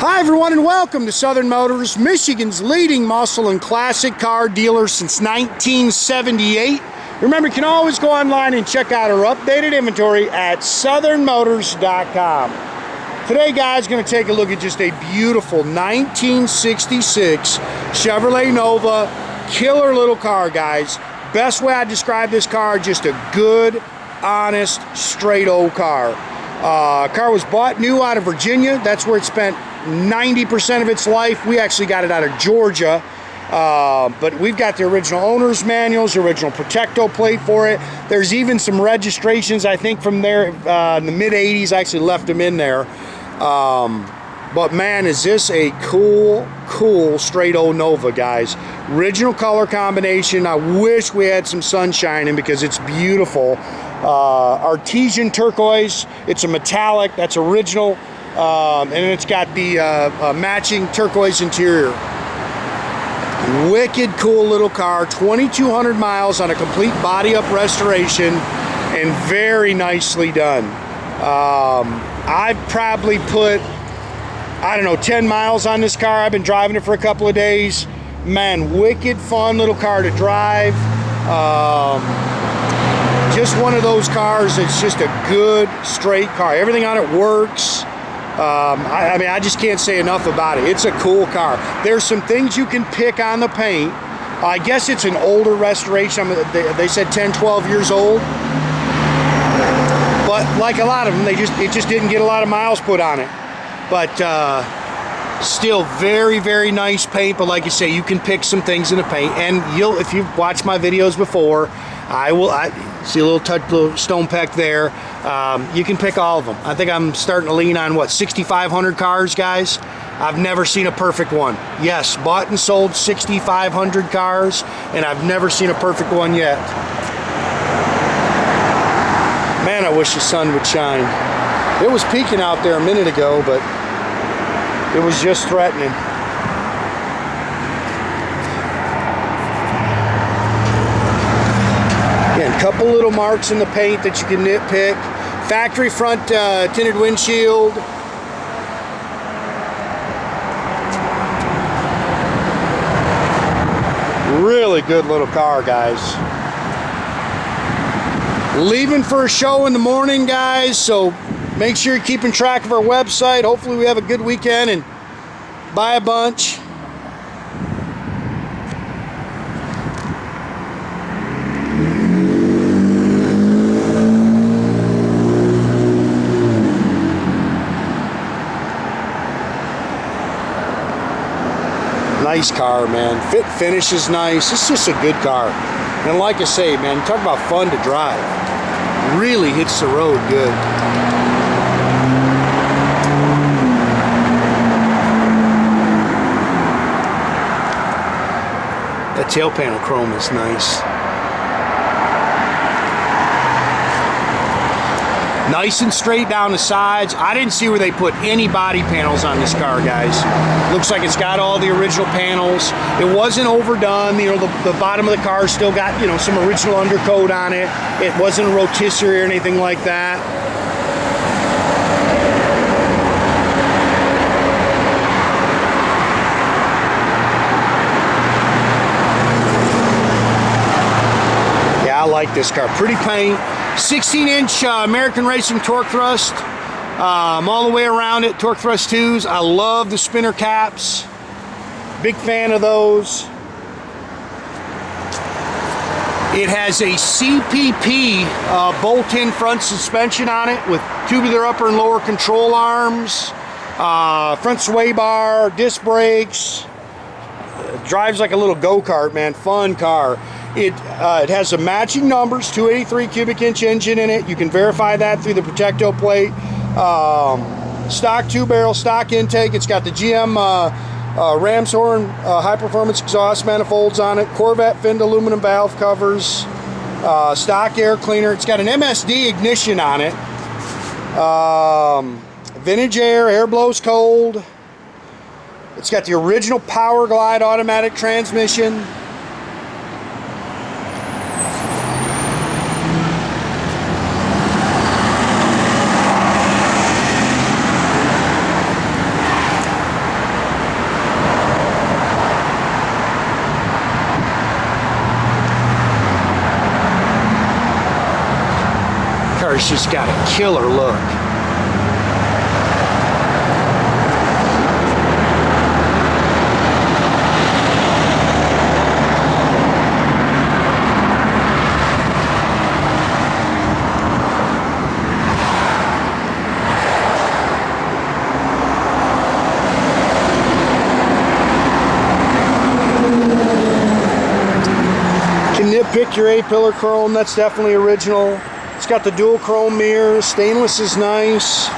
Hi everyone and welcome to Southern Motors, Michigan's leading muscle and classic car dealer since 1978. Remember, you can always go online and check out our updated inventory at southernmotors.com. Today, guys, going to take a look at just a beautiful 1966 Chevrolet Nova. Killer little car, guys. Best way I describe this car, just a good, honest, straight old car. Car was bought new out of Virginia. That's where it spent 90% of its life. We actually got it out of Georgia, but we've got the original owner's manuals, the original Protecto plate for it. There's even some registrations, I think, from there in the mid-80s. I actually left them in there. But man, is this a cool straight old Nova, guys. Original color combination. I wish we had some sun shining because it's beautiful. Artesian turquoise. It's a metallic. That's original. And it's got the matching turquoise interior. Wicked cool little car. 2,200 miles on a complete body up restoration and very nicely done. I've probably put, I don't know, 10 miles on this car. I've been driving it for a couple of days. Man, wicked fun little car to drive. Just one of those cars that's just a good straight car. Everything on it works. I mean, I just can't say enough about it. It's a cool car. There's some things you can pick on the paint. I guess it's an older restoration. They said 10, 12 years old. But like a lot of them, it just didn't get a lot of miles put on it. But still very nice paint. But like you say, you can pick some things in the paint. And if you've watched my videos before, I see a little stone peck there. You can pick all of them. I think I'm starting to lean on, what, 6,500 cars, guys? I've never seen a perfect one. Yes, bought and sold 6,500 cars, and I've never seen a perfect one yet. Man, I wish the sun would shine. It was peaking out there a minute ago, but it was just threatening. Couple little marks in the paint that you can nitpick. Factory front tinted windshield. Really good little car, guys. Leaving for a show in the morning, guys, so make sure you're keeping track of our website. Hopefully we have a good weekend and buy a bunch. Nice car, man. Fit finish is nice. It's just a good car. And like I say, man, talk about fun to drive. Really hits the road good. That tail panel chrome is nice. Nice and straight down the sides. I didn't see where they put any body panels on this car, guys. Looks like it's got all the original panels. It wasn't overdone. You know, the bottom of the car still got, you know, some original undercoat on it. It wasn't a rotisserie or anything like that. Yeah, I like this car. Pretty paint. 16-inch American Racing torque thrust, all the way around it. Torque thrust 2s. I love the spinner caps. Big fan of those. It has a CPP bolt-in front suspension on it with tubular upper and lower control arms, front sway bar, disc brakes. Drives like a little go-kart, man. Fun car. It has some matching numbers, 283 cubic inch engine in it. You can verify that through the Protecto plate. Stock 2-barrel, stock intake. It's got the GM Ram's Horn high performance exhaust manifolds on it. Corvette finned aluminum valve covers. Stock air cleaner. It's got an MSD ignition on it. Vintage air blows cold. It's got the original powerglide automatic transmission. car's just got a killer look. Nitpick your A-pillar chrome, that's definitely original. It's got the dual chrome mirrors, stainless is nice.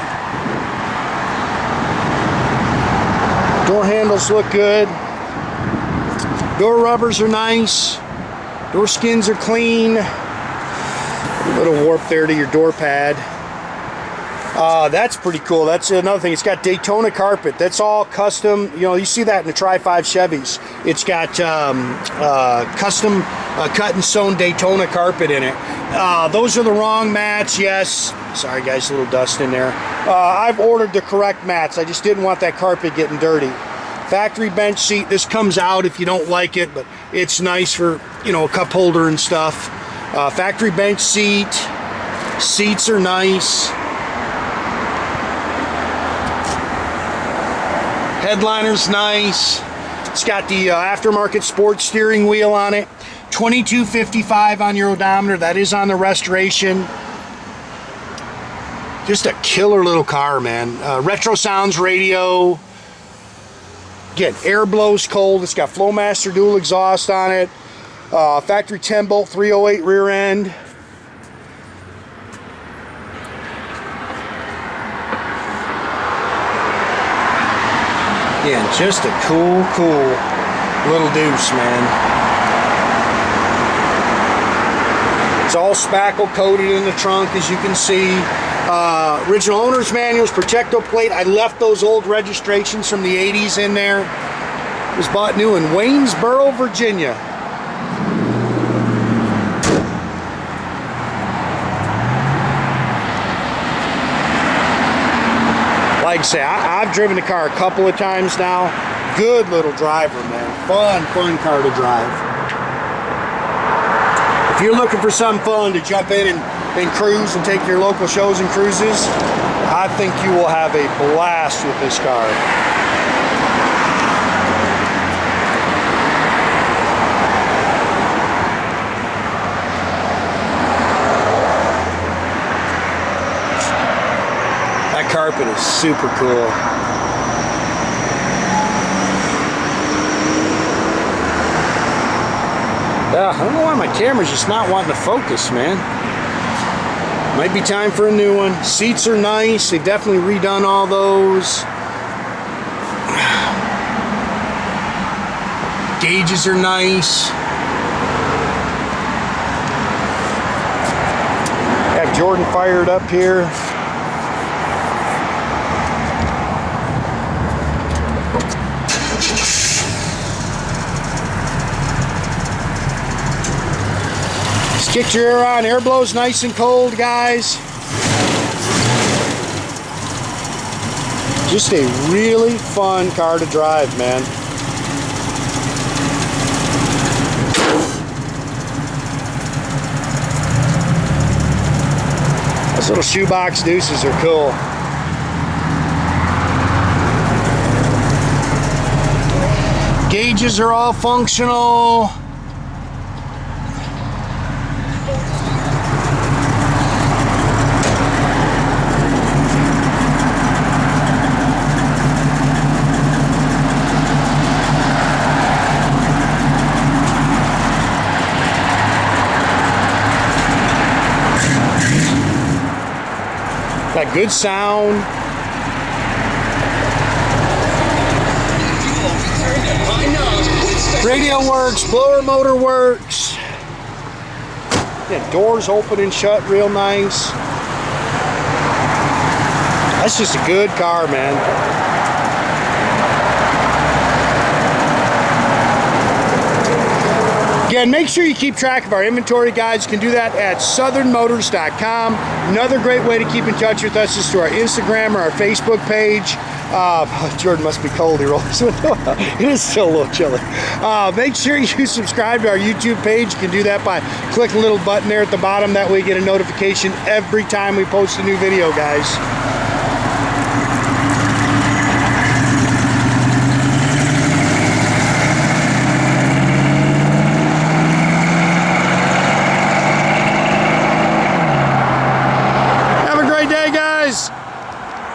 Door handles look good. Door rubbers are nice. Door skins are clean. A little warp there to your door pad. That's pretty cool. That's another thing. It's got Daytona carpet. That's all custom. You know, you see that in the Tri-5 Chevys. It's got custom cut and sewn Daytona carpet in it. Those are the wrong mats, yes. Sorry guys, a little dust in there. I've ordered the correct mats. I just didn't want that carpet getting dirty. Factory bench seat. This comes out if you don't like it, but it's nice for, you know, a cup holder and stuff. Factory bench seat. Seats are nice. Headliner's nice. It's got the aftermarket sports steering wheel on it. 2255 on your odometer. That is on the restoration. Just a killer little car, man. Retrosounds radio. Again, air blows cold. It's got Flowmaster dual exhaust on it. Factory 10-bolt 308 rear end. Yeah, just a cool little deuce, man. It's all spackle coated in the trunk, as you can see. Original owner's manuals, Protecto plate. I left those old registrations from the 80s in there. It was bought new in Waynesboro, Virginia. Like I say, I've driven the car a couple of times now. Good little driver, man. Fun car to drive. If you're looking for something fun to jump in and cruise and take your local shows and cruises, I think you will have a blast with this car. That carpet is super cool. Yeah, I don't know why my camera's just not wanting to focus, man. Might be time for a new one. Seats are nice. They've definitely redone all those. Gauges are nice. Got Jordan fired up here. Get your air on. Air blows nice and cold, guys. Just a really fun car to drive, man. Those little shoebox deuces are cool. Gauges are all functional. Got good sound. Radio works, blower motor works. Yeah, doors open and shut real nice. That's just a good car, man. Again, make sure you keep track of our inventory, guys. You can do that at southernmotors.com. Another great way to keep in touch with us is through our Instagram or our Facebook page. Jordan must be cold. He rolls his window out. It is still a little chilly. Make sure you subscribe to our YouTube page. You can do that by clicking the little button there at the bottom. That way you get a notification every time we post a new video, guys.